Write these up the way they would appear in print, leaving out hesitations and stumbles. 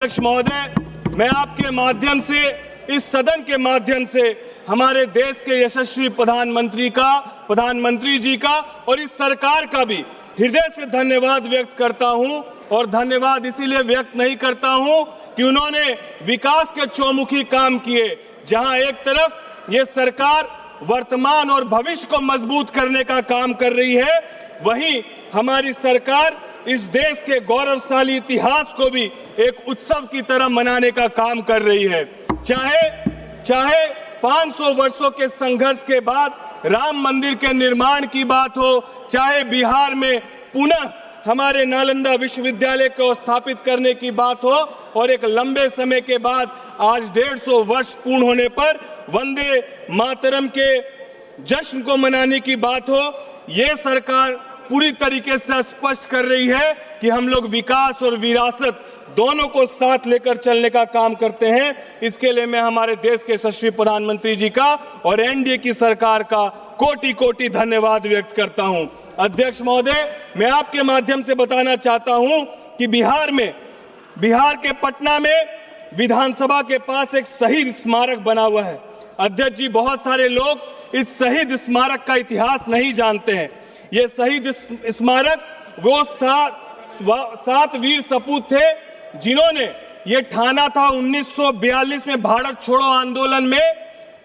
अध्यक्ष महोदय, मैं आपके माध्यम से, इस सदन के माध्यम से हमारे देश के यशस्वी प्रधानमंत्री जी का और इस सरकार का भी हृदय से धन्यवाद व्यक्त करता हूं। और धन्यवाद इसीलिए व्यक्त नहीं करता हूं कि उन्होंने विकास के चौमुखी काम किए। जहां एक तरफ ये सरकार वर्तमान और भविष्य को मजबूत करने का काम कर रही है, वहीं हमारी सरकार इस देश के गौरवशाली इतिहास को भी एक उत्सव की तरह मनाने का काम कर रही है। चाहे 500 वर्षों के संघर्ष के बाद राम मंदिर के निर्माण की बात हो, चाहे बिहार में पुनः हमारे नालंदा विश्वविद्यालय को स्थापित करने की बात हो, और एक लंबे समय के बाद आज 150 वर्ष पूर्ण होने पर वंदे मातरम के जश्न को मनाने की बात हो, ये सरकार पूरी तरीके से स्पष्ट कर रही है कि हम लोग विकास और विरासत दोनों को साथ लेकर चलने का काम करते हैं। इसके लिए मैं हमारे देश के यशस्वी प्रधानमंत्री जी का और एनडीए की सरकार का कोटि कोटि धन्यवाद व्यक्त करता हूं। अध्यक्ष महोदय, मैं आपके माध्यम से बताना चाहता हूं कि बिहार के पटना में विधानसभा के पास एक शहीद स्मारक बना हुआ है। अध्यक्ष जी, बहुत सारे लोग इस शहीद स्मारक का इतिहास नहीं जानते हैं। ये शहीद स्मारक वो सात वीर सपूत थे जिन्होंने ये ठाना था 1942 में भारत छोड़ो आंदोलन में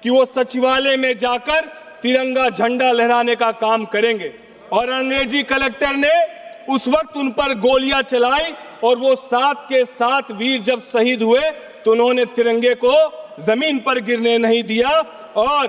कि वो सचिवालय में जाकर तिरंगा झंडा लहराने का काम करेंगे, और अंग्रेजी कलेक्टर ने उस वक्त उन पर गोलियां चलाई और वो 7 के 7 वीर जब शहीद हुए तो उन्होंने तिरंगे को जमीन पर गिरने नहीं दिया। और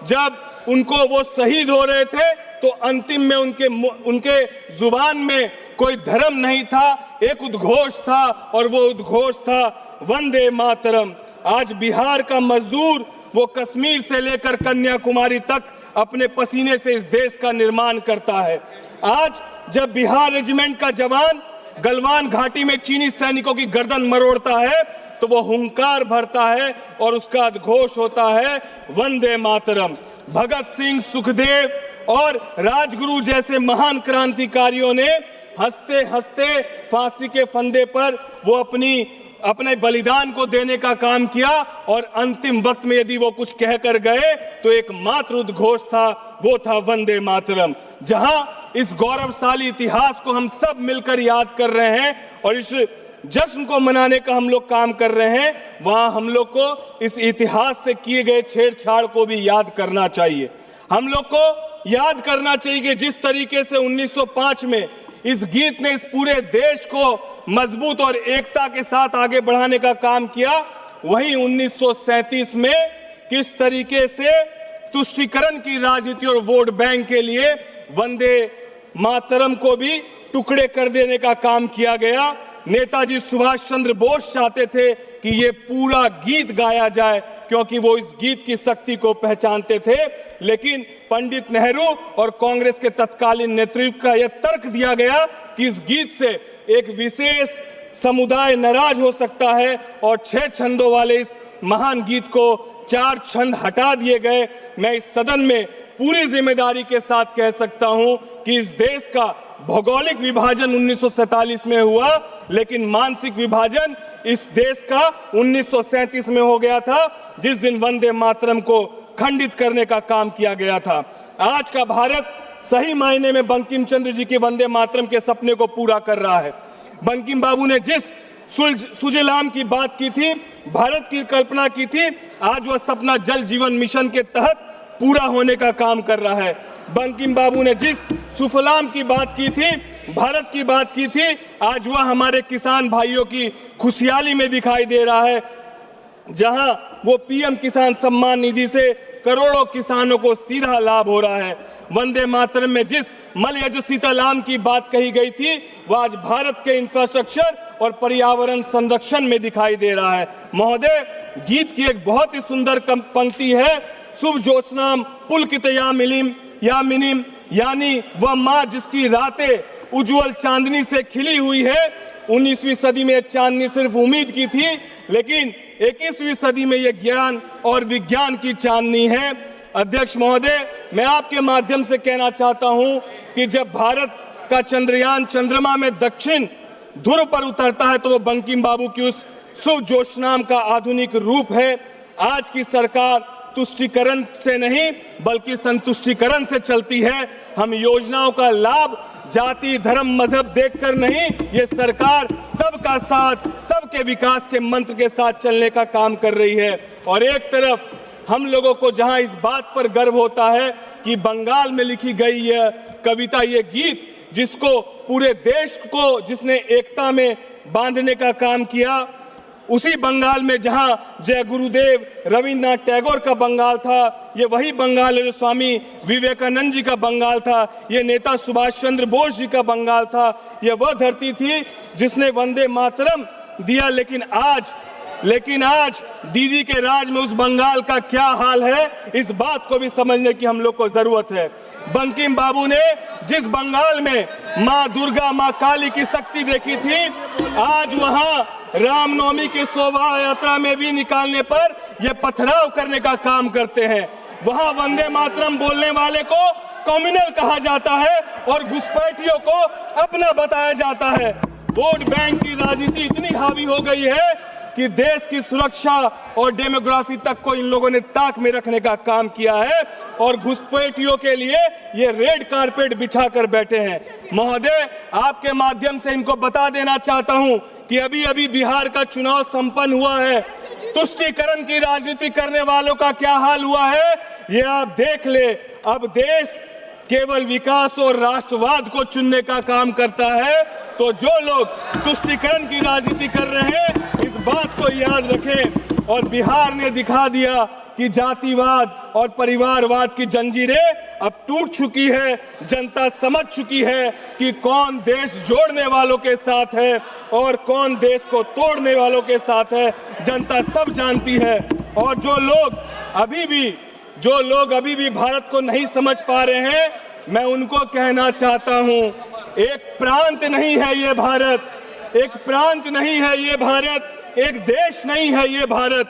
जब उनको वो शहीद हो रहे थे तो अंतिम में उनके जुबान में कोई धर्म नहीं था, एक उद्घोष था, और वो उद्घोष था वंदे मातरम। आज बिहार का मजदूर वो कश्मीर से लेकर कन्याकुमारी तक अपने पसीने से इस देश का निर्माण करता है। आज जब बिहार रेजिमेंट का जवान गलवान घाटी में चीनी सैनिकों की गर्दन मरोड़ता है तो वो हुंकार भरता है और उसका उद्घोष होता है वंदे मातरम। भगत सिंह, सुखदेव और राजगुरु जैसे महान क्रांतिकारियों ने हंसते हंसते फांसी के फंदे पर वो अपने बलिदान को देने का काम किया, और अंतिम वक्त में यदि वो कुछ कहकर गए तो एक मात्र उद्घोष था, वो था वंदे मातरम। जहां इस गौरवशाली इतिहास को हम सब मिलकर याद कर रहे हैं और इस जश्न को मनाने का हम लोग काम कर रहे हैं, वहां हम लोग को इस इतिहास से किए गए छेड़छाड़ को भी याद करना चाहिए। हम लोग को याद करना चाहिए कि जिस तरीके से 1905 में इस गीत ने इस पूरे देश को मजबूत और एकता के साथ आगे बढ़ाने का काम किया, वहीं 1937 में किस तरीके से तुष्टीकरण की राजनीति और वोट बैंक के लिए वंदे मातरम को भी टुकड़े कर देने का काम किया गया। नेताजी सुभाष चंद्र बोस चाहते थे कि ये पूरा गीत गाया जाए क्योंकि वो इस गीत की शक्ति को पहचानते थे, लेकिन पंडित नेहरू और कांग्रेस के तत्कालीन नेतृत्व का यह तर्क दिया गया कि इस गीत से एक विशेष समुदाय नाराज हो सकता है, और 6 छंदों वाले इस महान गीत को 4 छंद हटा दिए गए। मैं इस सदन में पूरी जिम्मेदारी के साथ कह सकता हूं कि इस देश का भौगोलिक विभाजन 1947 में हुआ, लेकिन मानसिक विभाजन इस देश का 1937 में हो गया था, जिस दिन वंदे मातरम को खंडित करने का काम किया गया था। आज का भारत सही मायने में बंकिम चंद्र जी के वंदे मातरम के सपने को पूरा कर रहा है। बंकिम बाबू ने जिस सुजलाम की बात की थी, भारत की कल्पना की थी, आज वह सपना जल जीवन मिशन के तहत पूरा होने का काम कर रहा है। बंकिम बाबू ने जिस सुफलाम की बात की थी, भारत की बात की थी, आज वह हमारे किसान भाइयों की खुशहाली में दिखाई दे रहा है, जहां वो पीएम किसान सम्मान निधि से करोड़ों किसानों को सीधा लाभ हो रहा है। वंदे मातरम में जिस मलयज शीतलाम की बात कही गई थी, वह आज भारत के इंफ्रास्ट्रक्चर और पर्यावरण संरक्षण में दिखाई दे रहा है। महोदय, गीत की एक बहुत ही सुंदर पंक्ति है, शुभ ज्योत्सनाम पुलकित यामिनीम, यानी वह माँ जिसकी रातें उज्जवल चांदनी से खिली हुई है। 19वीं सदी में चांदनी सिर्फ उम्मीद की थी, लेकिन 21वीं सदी में यह ज्ञान और विज्ञान की चांदनी है। अध्यक्ष महोदय, मैं आपके माध्यम से कहना चाहता हूं कि जब भारत का चंद्रयान चंद्रमा में दक्षिण ध्रुव पर उतरता है तो वो बंकिम बाबू की उस सुजोश नाम का आधुनिक रूप है। आज की सरकार तुष्टीकरण से नहीं बल्कि संतुष्टीकरण से चलती है। हम योजनाओं का लाभ जाति, धर्म, मजहब देखकर नहीं, ये सरकार सबका साथ, सबके विकास के मंत्र के साथ चलने का काम कर रही है। और एक तरफ हम लोगों को जहां इस बात पर गर्व होता है कि बंगाल में लिखी गई यह कविता, ये गीत जिसको पूरे देश को, जिसने एकता में बांधने का काम किया, उसी बंगाल में जहां जय गुरुदेव रविन्द्रनाथ टैगोर का बंगाल था, ये वही बंगाल है जो स्वामी विवेकानंद जी का बंगाल था, ये नेता सुभाष चंद्र बोस जी का बंगाल था, ये वह धरती थी जिसने वंदे मातरम दिया। लेकिन आज दीदी के राज में उस बंगाल का क्या हाल है, इस बात को भी समझने की हम लोग को जरूरत है। बंकिम बाबू ने जिस बंगाल में माँ दुर्गा, माँ काली की शक्ति देखी थी, आज वहां रामनवमी की शोभा यात्रा में भी निकालने पर यह पथराव करने का काम करते हैं। वहां वंदे मातरम बोलने वाले को कम्युनल कहा जाता है और घुसपैठियों को अपना बताया जाता है। वोट बैंक की राजनीति इतनी हावी हो गई है कि देश की सुरक्षा और डेमोग्राफी तक को इन लोगों ने ताक में रखने का काम किया है और घुसपैठियों के लिए ये रेड कारपेट बिछा कर बैठे हैं। महोदय, आपके माध्यम से इनको बता देना चाहता हूं कि अभी अभी बिहार का चुनाव संपन्न हुआ है। तुष्टीकरण की राजनीति करने वालों का क्या हाल हुआ है ये आप देख ले। अब देश केवल विकास और राष्ट्रवाद को चुनने का काम करता है, तो जो लोग तुष्टीकरण की राजनीति कर रहे हैं इस बात को याद रखें। और बिहार ने दिखा दिया कि जातिवाद और परिवारवाद की जंजीरें अब टूट चुकी है। जनता समझ चुकी है कि कौन देश जोड़ने वालों के साथ है और कौन देश को तोड़ने वालों के साथ है, जनता सब जानती है। और जो लोग अभी भी भारत को नहीं समझ पा रहे हैं, मैं उनको कहना चाहता हूं, एक प्रांत नहीं है ये भारत, एक प्रांत नहीं है ये भारत, एक देश नहीं है ये भारत।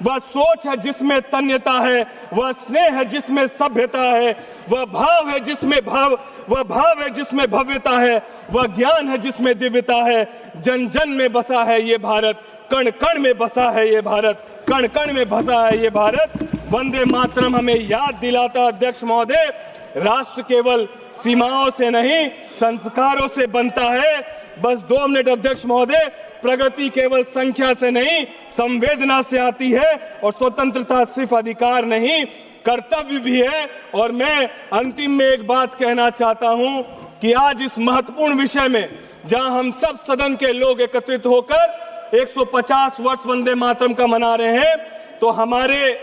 वह सोच है जिसमें तन्यता है, वह स्नेह है जिसमें सभ्यता है, वह भाव है जिसमें भव्यता है, वह ज्ञान है जिसमें दिव्यता है। जन जन में बसा है ये भारत, कण कण में बसा है ये भारत, कण कण में बसा है ये भारत। वंदे मातरम हमें याद दिलाता अध्यक्ष महोदय, राष्ट्र केवल सीमाओं से नहीं संस्कारों से बनता है। बस 2 मिनट अध्यक्ष महोदय। प्रगति केवल संख्या से नहीं संवेदना से आती है और स्वतंत्रता सिर्फ अधिकार नहीं कर्तव्य भी है। और मैं अंतिम में एक बात कहना चाहता हूं कि आज इस महत्वपूर्ण विषय में जहां हम सब सदन के लोग एकत्रित होकर 150 वर्ष वंदे मातरम का मना रहे हैं, तो हमारे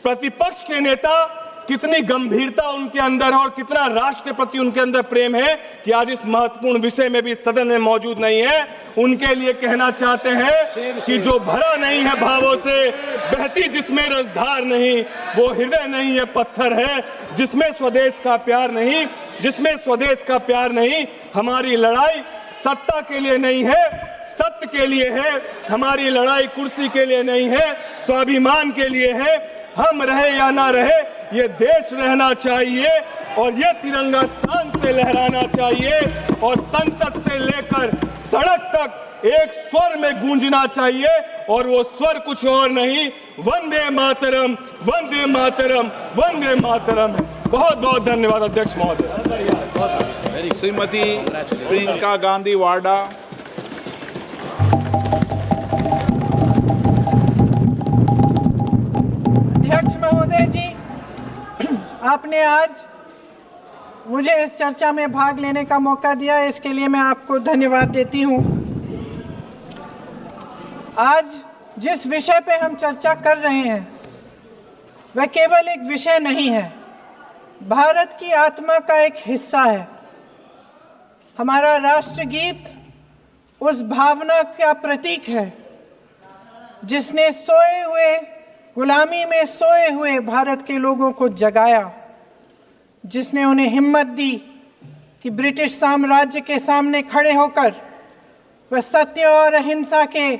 प्रतिपक्ष के नेता कितनी गंभीरता उनके अंदर है और कितना राष्ट्र के प्रति उनके अंदर प्रेम है कि आज इस महत्वपूर्ण विषय में भी सदन में मौजूद नहीं है। उनके लिए कहना चाहते हैं कि जो भरा नहीं है भावों से, बहती जिसमें रसधार नहीं, वो हृदय नहीं है पत्थर है, जिसमें स्वदेश का प्यार नहीं, जिसमें स्वदेश का प्यार नहीं। हमारी लड़ाई सत्ता के लिए नहीं है, सत्य के लिए है। हमारी लड़ाई कुर्सी के लिए नहीं है, स्वाभिमान के लिए है। हम रहे या ना रहे, ये देश रहना चाहिए और ये तिरंगा शान से लहराना चाहिए और संसद से लेकर सड़क तक एक स्वर में गूंजना चाहिए और वो स्वर कुछ और नहीं, वंदे मातरम, वंदे मातरम, वंदे मातरम। बहुत बहुत धन्यवाद अध्यक्ष महोदय। श्रीमती प्रियंका गांधी वाड्रा। अध्यक्ष महोदय जी, आपने आज मुझे इस चर्चा में भाग लेने का मौका दिया, इसके लिए मैं आपको धन्यवाद देती हूं। आज जिस विषय पे हम चर्चा कर रहे हैं वह केवल एक विषय नहीं है, भारत की आत्मा का एक हिस्सा है। हमारा राष्ट्रगीत उस भावना का प्रतीक है जिसने सोए हुए, गुलामी में सोए हुए भारत के लोगों को जगाया, जिसने उन्हें हिम्मत दी कि ब्रिटिश साम्राज्य के सामने खड़े होकर वह सत्य और अहिंसा के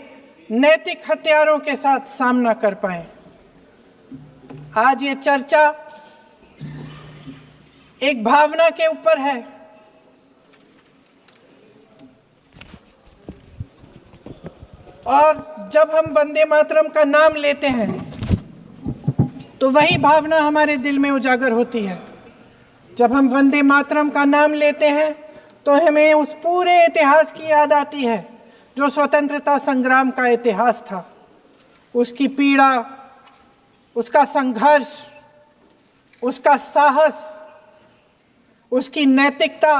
नैतिक हथियारों के साथ सामना कर पाए। आज ये चर्चा एक भावना के ऊपर है। और जब हम वंदे मातरम का नाम लेते हैं तो वही भावना हमारे दिल में उजागर होती है। जब हम वंदे मातरम का नाम लेते हैं तो हमें उस पूरे इतिहास की याद आती है जो स्वतंत्रता संग्राम का इतिहास था, उसकी पीड़ा, उसका संघर्ष, उसका साहस, उसकी नैतिकता,